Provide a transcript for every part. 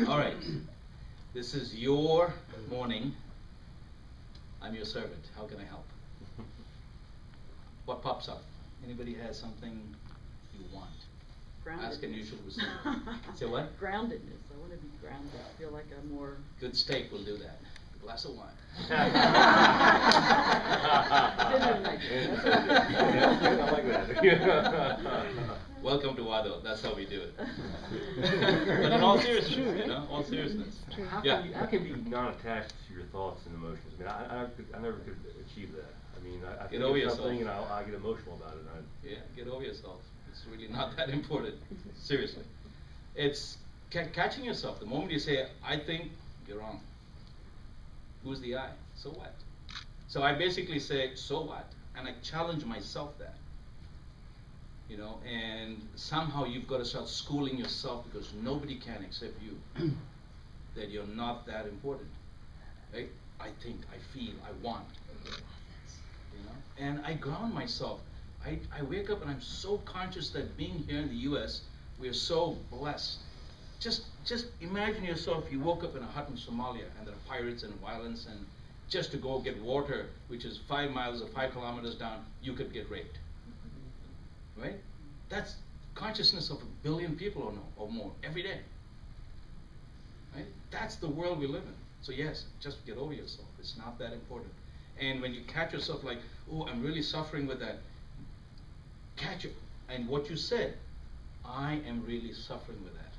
All right. This is your morning. I'm your servant. How can I help? What pops up? Anybody has something you want? Ask and you should receive. Say what? Groundedness. I want to be grounded. I feel like I'm more. Good steak will do that. A glass of wine. I like that. Welcome to wha-dho. That's how we do it. But in all seriousness, you know, all seriousnly. How can you be non-attached to your thoughts and emotions? I mean, I never could achieve that. I mean, I Get think over of yourself. something and I get emotional about it. Yeah, get over yourself. It's really not that important. Seriously. It's catching yourself. The moment you say, I think, you're wrong. Who's the I? So what? So I basically say, so what? And I challenge myself that. You know, and somehow you've got to start schooling yourself because nobody can except you. That you're not that important. Right? I think, I feel, I want. You know? And I ground myself. I wake up and I'm so conscious that being here in the US, we are so blessed. Just imagine yourself, you woke up in a hut in Somalia and there are pirates and violence, and just to go get water, which is 5 miles or 5 kilometers down, you could get raped. Right? That's consciousness of 1 billion people or more every day. Right? That's the world we live in. So yes, just get over yourself. It's not that important. And when you catch yourself like, oh, I'm really suffering with that, catch it. And what you said, I am really suffering with that.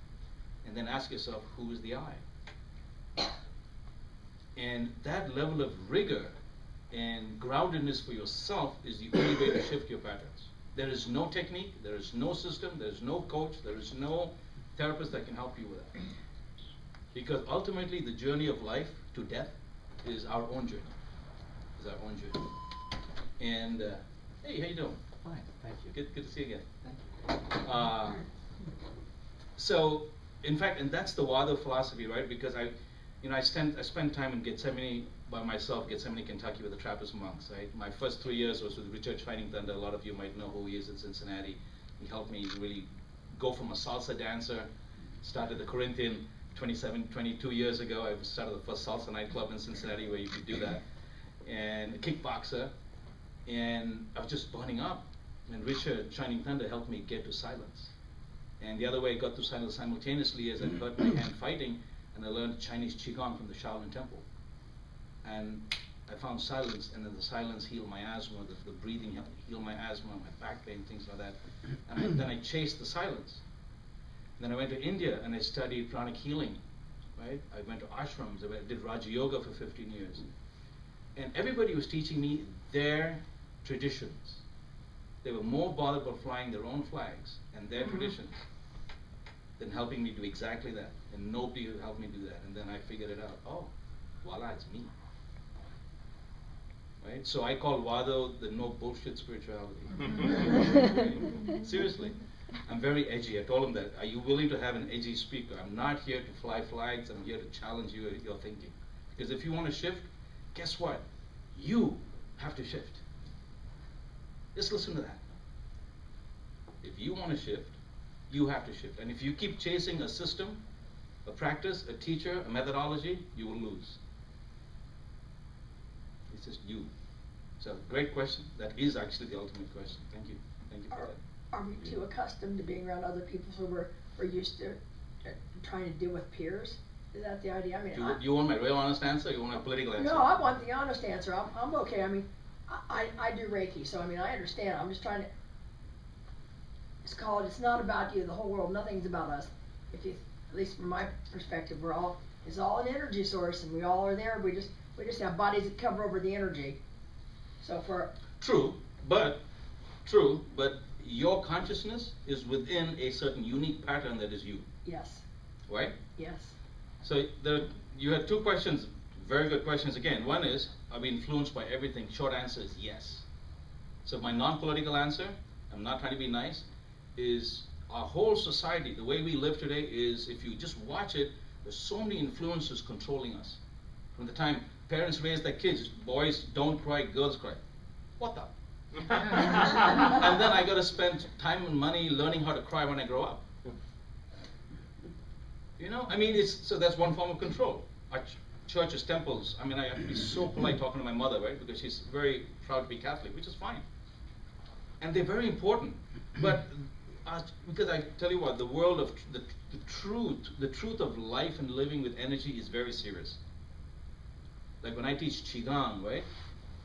And then ask yourself, who is the I? And that level of rigor and groundedness for yourself is the only way to shift your patterns. There is no technique, there is no system, there is no coach, there is no therapist that can help you with that. Because ultimately the journey of life to death is our own journey. Is our own journey. And hey, how you doing? Fine, thank you. Good to see you again. Thank you. So, in fact, and that's the wha-dho philosophy, right? Because I spent time in Gethsemane by myself, Gethsemane, Kentucky, with the Trappist monks. Right? My first 3 years was with Richard Shining Thunder. A lot of you might know who he is in Cincinnati. He helped me really go from a salsa dancer, started the Corinthian 22 years ago. I started the first salsa nightclub in Cincinnati where you could do that, and a kickboxer, and I was just burning up. And Richard Shining Thunder helped me get to silence. And the other way I got to silence simultaneously is I hurt my hand fighting, and I learned Chinese Qigong from the Shaolin Temple. And I found silence, and then the silence healed my asthma, the breathing healed my asthma, my back pain, things like that. And then I chased the silence. Then I went to India and I studied pranic healing, right? I went to ashrams, I did Raja Yoga for 15 years. And everybody was teaching me their traditions. They were more bothered about flying their own flags and their traditions than helping me do exactly that. And nobody helped me do that. And then I figured it out. Oh, voila, it's me. Right? So I call wha-dho the no bullshit spirituality. Right? Seriously. I'm very edgy. I told him that. Are you willing to have an edgy speaker? I'm not here to fly flags. I'm here to challenge your thinking. Because if you want to shift, guess what? You have to shift. Just listen to that. If you want to shift, you have to shift. And if you keep chasing a system, a practice, a teacher, a methodology, you will lose. It's just you. So, great question. That is actually the ultimate question. Thank you. Thank you for that. Are we too accustomed to being around other people, so we're used to trying to deal with peers? Is that the idea? I mean, do you want my real honest answer, or you want a political answer? No, I want the honest answer. I'm okay. I mean, I do Reiki, so I mean, I understand. I'm just trying to. It's not about you. The whole world, nothing's about us. If you, at least from my perspective, it's all an energy source, and we all are there. We just have bodies that cover over the energy. So for True, but your consciousness is within a certain unique pattern that is you. Yes. Right? Yes. So you had two questions, very good questions again. One is, are we influenced by everything? Short answer is yes. So my non-political answer, I'm not trying to be nice, is our whole society, the way we live today is, if you just watch it, there's so many influences controlling us. From the time parents raise their kids, boys don't cry, girls cry. What the? And then I got to spend time and money learning how to cry when I grow up. You know, I mean, so that's one form of control. Our churches, temples, I mean, I have to be so polite talking to my mother, right? Because she's very proud to be Catholic, which is fine. And they're very important. But because I tell you what, the world of the truth of life and living with energy is very serious. Like when I teach Qigong, right?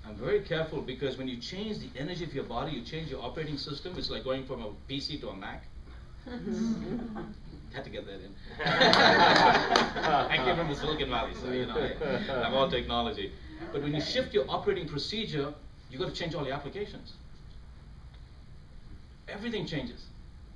I'm very careful because when you change the energy of your body, you change your operating system. It's like going from a PC to a Mac. Had to get that in. I came from the Silicon Valley, so you know, I'm all technology. But when you shift your operating procedure, you got to change all the applications. Everything changes.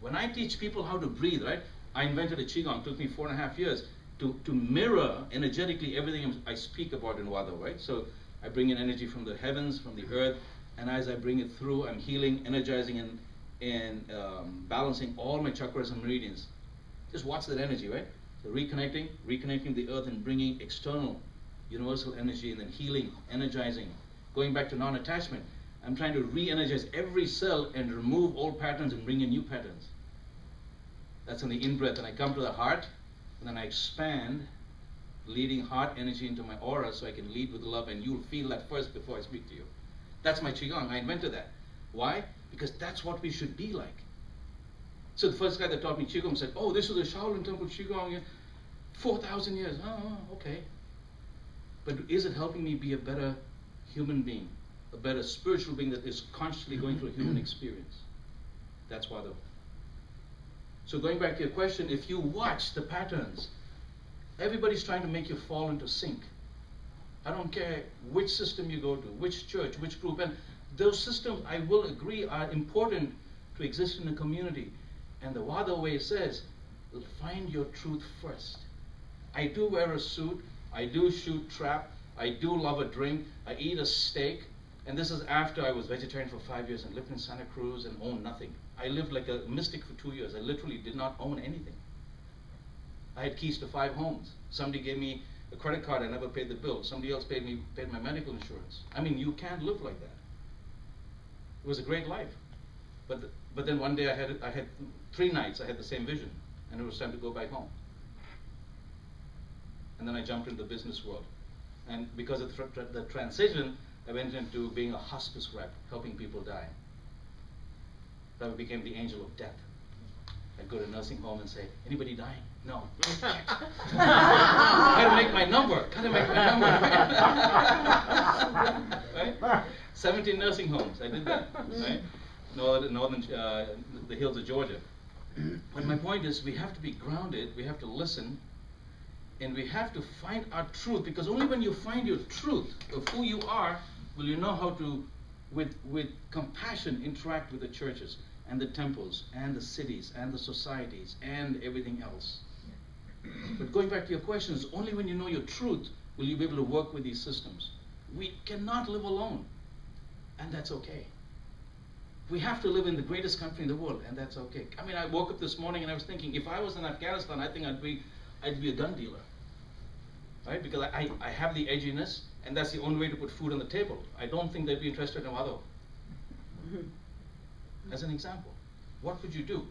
When I teach people how to breathe, right? I invented a Qigong. It took me 4.5 years to mirror energetically everything I speak about in wha-dho, right? So I bring in energy from the heavens, from the earth, and as I bring it through, I'm healing, energizing, and balancing all my chakras and meridians. Just watch that energy, right? So reconnecting the earth and bringing external, universal energy, and then healing, energizing, going back to non-attachment. I'm trying to re-energize every cell and remove old patterns and bring in new patterns. That's in the in-breath, and I come to the heart, and then I expand, leading heart energy into my aura so I can lead with love, and you'll feel that first before I speak to you. That's my Qigong. I invented that. Why? Because that's what we should be like. So the first guy that taught me Qigong said, oh, this is the Shaolin Temple Qigong, 4,000 years. Oh, okay. But is it helping me be a better human being, a better spiritual being that is constantly going through a human experience? That's wha-dho. So going back to your question, if you watch the patterns, everybody's trying to make you fall into sync. I don't care which system you go to, which church, which group, and those systems, I will agree, are important to exist in a community. And the wha-dho way says, find your truth first. I do wear a suit, I do shoot trap, I do love a drink, I eat a steak, and this is after I was vegetarian for 5 years and lived in Santa Cruz and owned nothing. I lived like a mystic for 2 years. I literally did not own anything. I had keys to 5 homes. Somebody gave me a credit card, I never paid the bill. Somebody else paid my medical insurance. I mean, you can't live like that. It was a great life. But then one day I had 3 nights I had the same vision, and it was time to go back home. And then I jumped into the business world. And because of the transition, I went into being a hospice rep, helping people die. So I became the angel of death. I'd go to a nursing home and say, anybody dying? No. Gotta make my number. Right? 17 nursing homes. I did that. Right? Northern the hills of Georgia. But my point is, we have to be grounded. We have to listen, and we have to find our truth. Because only when you find your truth of who you are, will you know how to, with compassion, interact with the churches and the temples and the cities and the societies and everything else. But going back to your questions, only when you know your truth will you be able to work with these systems. We cannot live alone, and that's okay. We have to live in the greatest country in the world, and that's okay. I mean, I woke up this morning and I was thinking, if I was in Afghanistan, I think I'd be a gun dealer, right? Because I have the edginess, and that's the only way to put food on the table. I don't think they'd be interested in wha-dho. As an example, what would you do?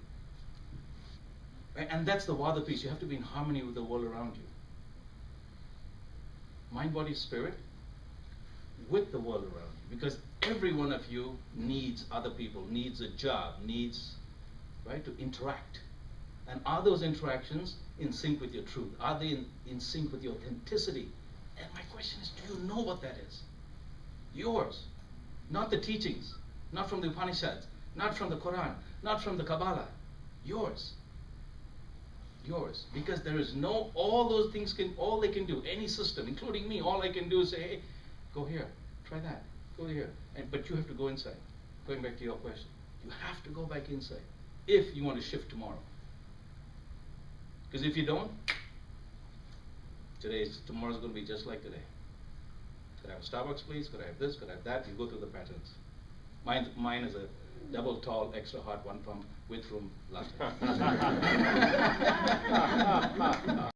Right? And that's the wha-dho piece. You have to be in harmony with the world around you. Mind, body, spirit, with the world around you. Because every one of you needs other people, needs a job, needs, right, to interact. And are those interactions in sync with your truth? Are they in sync with your authenticity? And my question is, do you know what that is? Yours. Not the teachings, not from the Upanishads, not from the Quran, not from the Kabbalah. Yours. Yours. Because there is no, all those things all they can do, any system, including me, all I can do is say, hey, go here, try that, go here. But you have to go inside. Going back to your question, you have to go back inside if you want to shift tomorrow. Because if you don't, tomorrow's going to be just like today. Could I have a Starbucks, please? Could I have this? Could I have that? You go through the patterns. Mine is a double tall, extra hot, 1 pump with room, last time.